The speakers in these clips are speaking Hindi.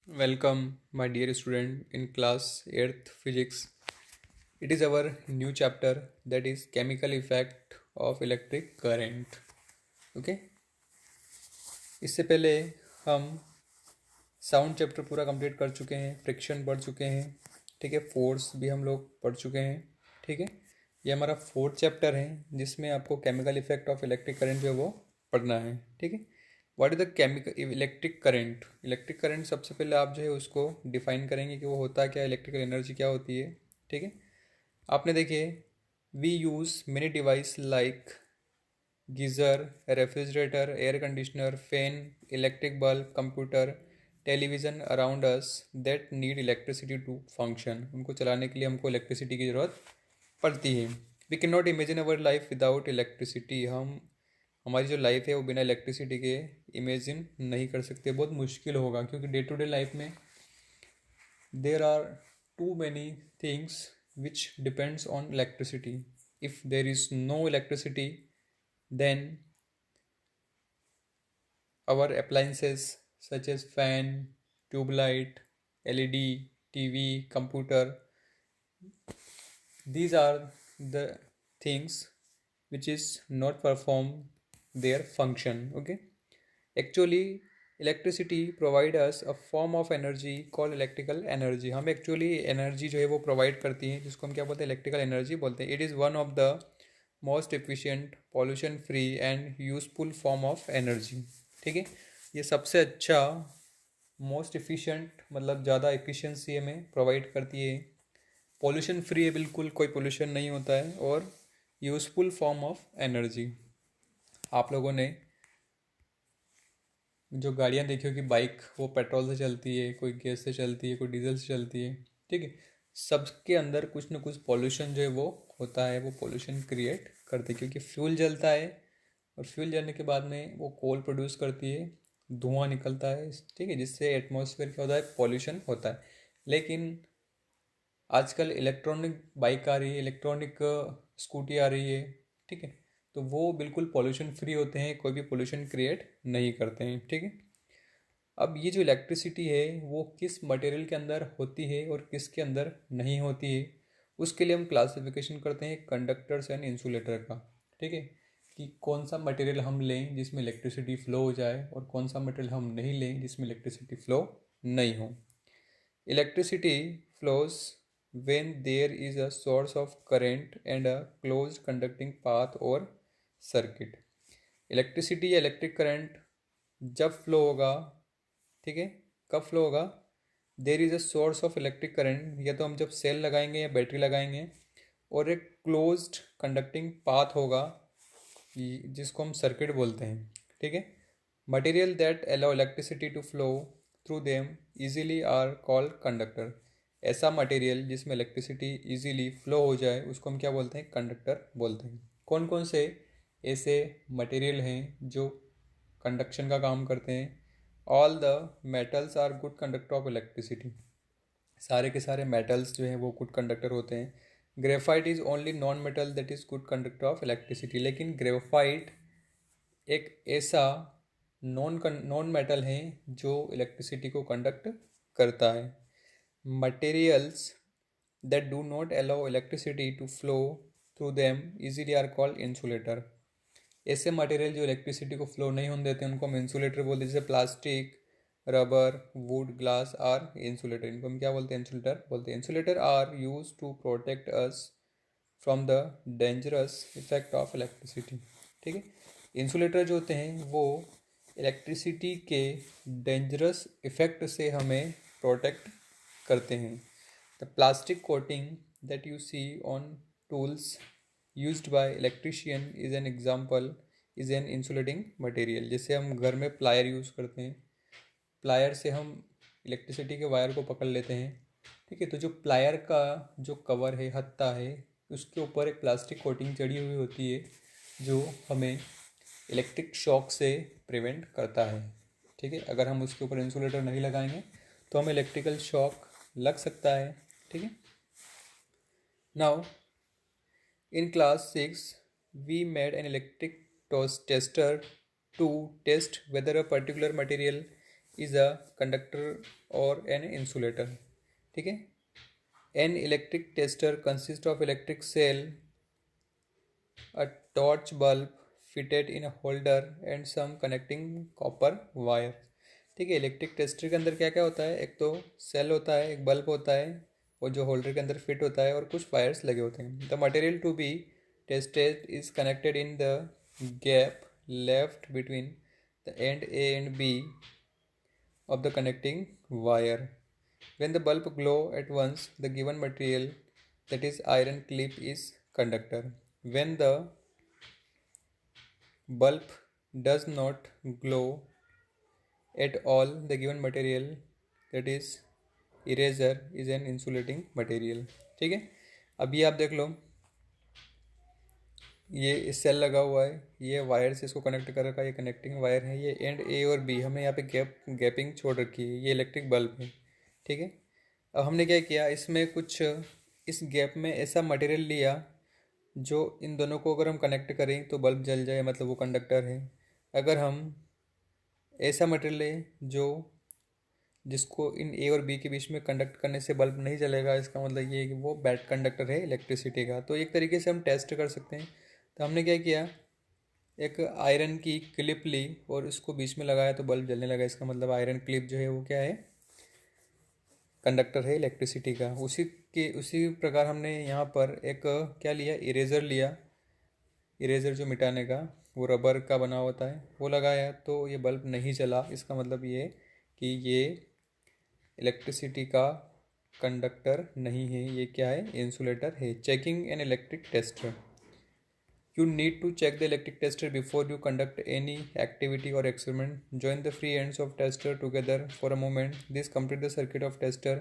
Welcome, my dear student in class 8th physics. It is our new chapter that is chemical effect of electric current. Okay, इससे पहले हम साउंड चैप्टर पूरा कंप्लीट कर चुके हैं, फ्रिक्शन पढ़ चुके हैं, ठीक है, फोर्स भी हम लोग पढ़ चुके हैं, ठीक है। ये हमारा फोर्थ चैप्टर है जिसमें आपको chemical effect of electric current जो है वो पढ़ना है, ठीक है। What is the chemical electric current? Electric current सबसे पहले आप जो है उसको डिफाइन करेंगे कि वो होता है क्या, इलेक्ट्रिकल एनर्जी क्या होती है, ठीक है। आपने देखिए, we use many device like geyser, refrigerator, air conditioner, fan, electric bulb, computer, television around us that need electricity to function. उनको चलाने के लिए हमको इलेक्ट्रिसिटी की ज़रूरत पड़ती है। We can not imagine our life without electricity. हम हमारी जो लाइफ है वो बिना इलेक्ट्रिसिटी के इमेजिन नहीं कर सकते, बहुत मुश्किल होगा, क्योंकि डे टू डे लाइफ में there are too many things which depends on electricity. If there is no electricity, then our appliances such as fan, tube light, LED, TV, computer, these are the things which is not perform their function. Okay, actually electricity provide us a form of energy call electrical energy. हम एक्चुअली एनर्जी जो है वो प्रोवाइड करती हैं, जिसको हम क्या बोलते हैं, इलेक्ट्रिकल एनर्जी बोलते हैं। It is one of the most efficient, pollution free and useful form of energy, ठीक है। ये सबसे अच्छा, मोस्ट एफिशिएंट मतलब ज़्यादा एफिशिएंसी हमें प्रोवाइड करती है, पॉल्यूशन फ्री है, बिल्कुल कोई पोल्यूशन नहीं होता है, और यूजफुल फॉर्म ऑफ एनर्जी। आप लोगों ने जो गाड़ियाँ देखी हो कि बाइक वो पेट्रोल से चलती है, कोई गैस से चलती है, कोई डीजल से चलती है, ठीक है। सबके अंदर कुछ ना कुछ पॉल्यूशन जो है वो होता है, वो पॉल्यूशन क्रिएट करती है, क्योंकि फ्यूल जलता है और फ्यूल जलने के बाद में वो कोल प्रोड्यूस करती है, धुआं निकलता है, ठीक है, जिससे एटमॉस्फेयर क्या होता है, पॉल्यूशन होता है। लेकिन आजकल इलेक्ट्रॉनिक बाइक आ रही है, इलेक्ट्रॉनिक स्कूटी आ रही है, ठीक है, तो वो बिल्कुल पॉल्यूशन फ्री होते हैं, कोई भी पॉल्यूशन क्रिएट नहीं करते हैं, ठीक है। अब ये जो इलेक्ट्रिसिटी है वो किस मटेरियल के अंदर होती है और किसके अंदर नहीं होती है, उसके लिए हम क्लासिफिकेशन करते हैं कंडक्टर्स एंड इंसुलेटर का, ठीक है, कि कौन सा मटेरियल हम लें जिसमें इलेक्ट्रिसिटी फ्लो हो जाए और कौन सा मटेरियल हम नहीं लें जिसमें इलेक्ट्रिसिटी फ्लो नहीं हो। Electricity flows when there is a source of current and a closed conducting path or circuit. Electricity या इलेक्ट्रिक करंट जब फ्लो होगा, ठीक है, कब फ्लो होगा, there is a source of electric current, या तो हम जब सेल लगाएंगे या बैटरी लगाएंगे, और एक क्लोज्ड कंडक्टिंग पाथ होगा जिसको हम सर्किट बोलते हैं, ठीक है। Material that allow electricity to flow through them easily are called conductor. ऐसा मटेरियल जिसमें इलेक्ट्रिसिटी इजीली फ्लो हो जाए उसको हम क्या बोलते हैं, कंडक्टर बोलते हैं। कौन कौन से ऐसे मटेरियल हैं जो कंडक्शन का काम करते हैं? All the metals are good conductor of electricity. सारे के सारे मेटल्स जो हैं वो गुड कंडक्टर होते हैं। Graphite is only non metal that is good conductor of electricity. लेकिन ग्रेफाइट एक ऐसा नॉन मेटल है जो इलेक्ट्रिसिटी को कंडक्ट करता है। Materials that do not allow electricity to flow through them easily are called insulator. ऐसे मटेरियल जो इलेक्ट्रिसिटी को फ्लो नहीं होने देते उनको हम इंसुलेटर बोलते हैं, जैसे plastic, rubber, wood, glass are insulator. इनको हम क्या बोलते हैं, इंसुलेटर बोलते हैं। Insulator are use to protect us from the dangerous effect of electricity, ठीक है। इंसुलेटर जो होते हैं वो इलेक्ट्रिसिटी के डेंजरस इफेक्ट से हमें प्रोटेक्ट करते हैं। The plastic coating that you see on tools used by electrician is an example is an insulating material. जैसे हम घर में प्लायर यूज़ करते हैं, प्लायर से हम इलेक्ट्रिसिटी के वायर को पकड़ लेते हैं, ठीक है, तो जो प्लायर का जो कवर है, हत्ता है, उसके ऊपर एक प्लास्टिक कोटिंग चढ़ी हुई होती है जो हमें इलेक्ट्रिक शॉक से प्रिवेंट करता है, ठीक है। अगर हम उसके ऊपर इंसुलेटर नहीं लगाएंगे तो हमें इलेक्ट्रिकल शॉक लग सकता है, ठीक है। Now in class 6 we made an electric tester to test whether a particular material is a conductor or an insulator. ठीक है। An electric tester consist of electric cell, a torch bulb fitted in a holder and some connecting copper wire। ठीक है। इलेक्ट्रिक टेस्टर के अंदर क्या क्या होता है, एक तो सेल होता है, एक बल्ब होता है, और जो होल्डर के अंदर फिट होता है, और कुछ वायर्स लगे होते हैं। The material to be tested is connected in the gap left between the end A and B of the connecting wire। When the bulb glow at once, the given material, that is iron clip, is conductor। When the bulb does not glow at all, the given material, that is eraser, is an insulating material। ठीक है। अभी आप देख लो, ये सेल लगा हुआ है, ये वायर से इसको कनेक्ट कर रखा है, ये कनेक्टिंग वायर है, ये एंड ए और बी हमने यहाँ पे गैपिंग छोड़ रखी है, ये इलेक्ट्रिक बल्ब है। ठीक है। अब हमने क्या किया, इसमें कुछ इस गैप में ऐसा मटेरियल लिया जो इन दोनों को अगर हम कनेक्ट करें तो बल्ब जल जाए, मतलब वो कंडक्टर है। अगर हम ऐसा मटेरियल लें जो जिसको इन ए और बी के बीच में कंडक्ट करने से बल्ब नहीं जलेगा, इसका मतलब ये है कि वो बैड कंडक्टर है इलेक्ट्रिसिटी का। तो एक तरीके से हम टेस्ट कर सकते हैं। तो हमने क्या किया, एक आयरन की क्लिप ली और उसको बीच में लगाया तो बल्ब जलने लगा। इसका मतलब आयरन क्लिप जो है वो क्या है, कंडक्टर है इलेक्ट्रिसिटी का। उसी प्रकार हमने यहाँ पर एक क्या लिया, इरेज़र लिया। इरेज़र जो मिटाने का, वो रबर का बना होता है, वो लगाया तो ये बल्ब नहीं जला। इसका मतलब ये कि ये इलेक्ट्रिसिटी का कंडक्टर नहीं है, ये क्या है, इंसुलेटर है। Checking N electric tester. You need to check the electric tester before you conduct any activity or experiment. Join the free ends of tester together for a moment. This completes the circuit of tester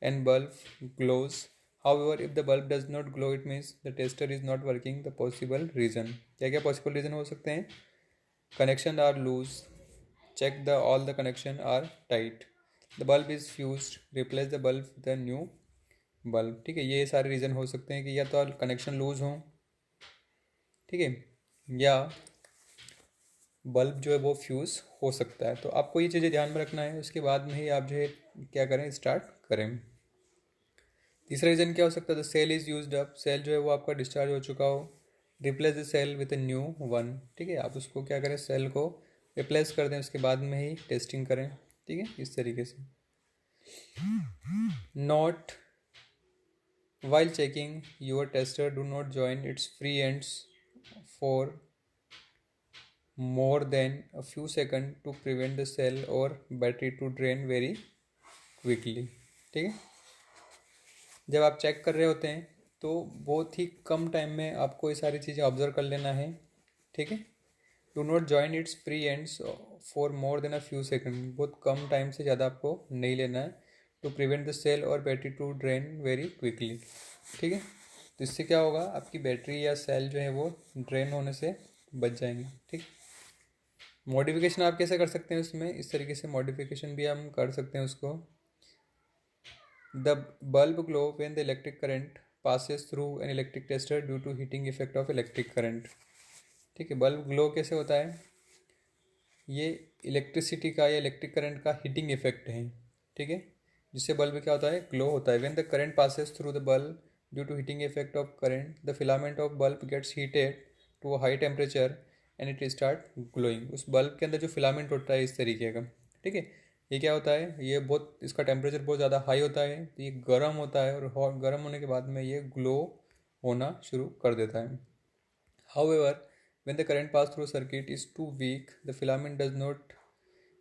and bulb glows. However, if the bulb does not glow, it means the tester is not working. The possible reason, क्या क्या possible reason हो सकते हैं, connection are loose, check the all the connection are tight, the bulb is fused, replace the bulb with a new bulb। ठीक है। ये सारे रीज़न हो सकते हैं कि या तो कनेक्शन लूज हो, ठीक है, या बल्ब जो है वो फ्यूज़ हो सकता है। तो आपको ये चीज़ें ध्यान में रखना है, उसके बाद में ही आप जो है क्या करें, स्टार्ट करें। तीसरा रीज़न क्या हो सकता है, the cell is used up. Cell जो है वो आपका डिस्चार्ज हो चुका हो, replace the cell with a new one. ठीक है। आप उसको क्या करें, सेल को रिप्लेस कर दें, उसके बाद में ही टेस्टिंग करें। ठीक है, इस तरीके से। Not while checking your tester, do not join its free ends for more than a few seconds to prevent the cell or battery to drain very quickly। ठीक है। जब आप चेक कर रहे होते हैं तो बहुत ही कम टाइम में आपको ये सारी चीज़ें ऑब्जर्व कर लेना है। ठीक है। Do not join its free ends for more than a few second. बहुत कम टाइम से ज़्यादा आपको नहीं लेना है। To prevent the cell or battery to drain very quickly. ठीक है। तो इससे क्या होगा, आपकी बैटरी या सेल जो है वो ड्रेन होने से बच जाएंगे। ठीक। मॉडिफिकेशन आप कैसे कर सकते हैं उसमें, इस तरीके से मॉडिफिकेशन भी हम कर सकते हैं उसको। The bulb glow when the electric current passes through an electric tester due to heating effect of electric current. ठीक है। बल्ब ग्लो कैसे होता है, ये इलेक्ट्रिसिटी का या इलेक्ट्रिक करंट का हीटिंग इफेक्ट है। ठीक है। जिससे बल्ब क्या होता है, ग्लो होता है। When the current passes through the bulb due to heating effect of current, the filament of bulb gets heated to a high temperature and it start glowing. उस बल्ब के अंदर जो फिलामेंट होता है इस तरीके का, ठीक है, ये क्या होता है, ये बहुत, इसका टेम्परेचर बहुत ज़्यादा हाई होता है, तो ये गर्म होता है, और गर्म होने के बाद में ये ग्लो होना शुरू कर देता है। However when the current pass through circuit is too weak, the filament does not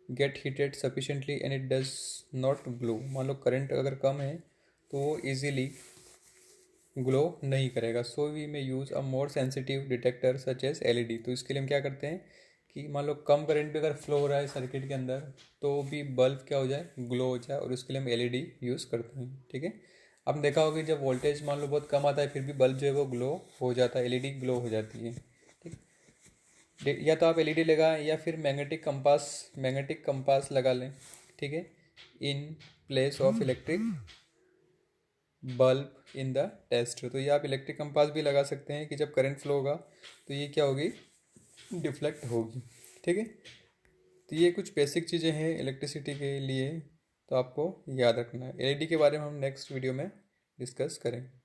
get heated sufficiently and it does not glow। मान लो करंट अगर कम है तो वो easily ग्लो नहीं करेगा। So we may use a more sensitive detector such as LED. तो इसके लिए हम क्या करते हैं कि मान लो कम करंट भी अगर फ्लो हो रहा है सर्किट के अंदर तो भी बल्ब क्या हो जाए, ग्लो हो जाए, और उसके लिए हम एलईडी यूज़ करते हैं। ठीक है। आपने देखा होगा जब वोल्टेज मान लो बहुत कम आता है फिर भी बल्ब जो है वो ग्लो हो जाता है, एलईडी ग्लो हो जाती है। ठीक। या तो आप एलईडी लगाएं या फिर मैग्नेटिक कंपास लगा लें। ठीक है। In place of electric bulb in the test. तो ये आप इलेक्ट्रिक कंपास भी लगा सकते हैं कि जब करंट फ्लो होगा तो ये क्या होगी, डिफ्लेक्ट होगी। ठीक है। तो ये कुछ बेसिक चीज़ें हैं इलेक्ट्रिसिटी के लिए, तो आपको याद रखना है। एलईडी के बारे में हम नेक्स्ट वीडियो में डिस्कस करेंगे।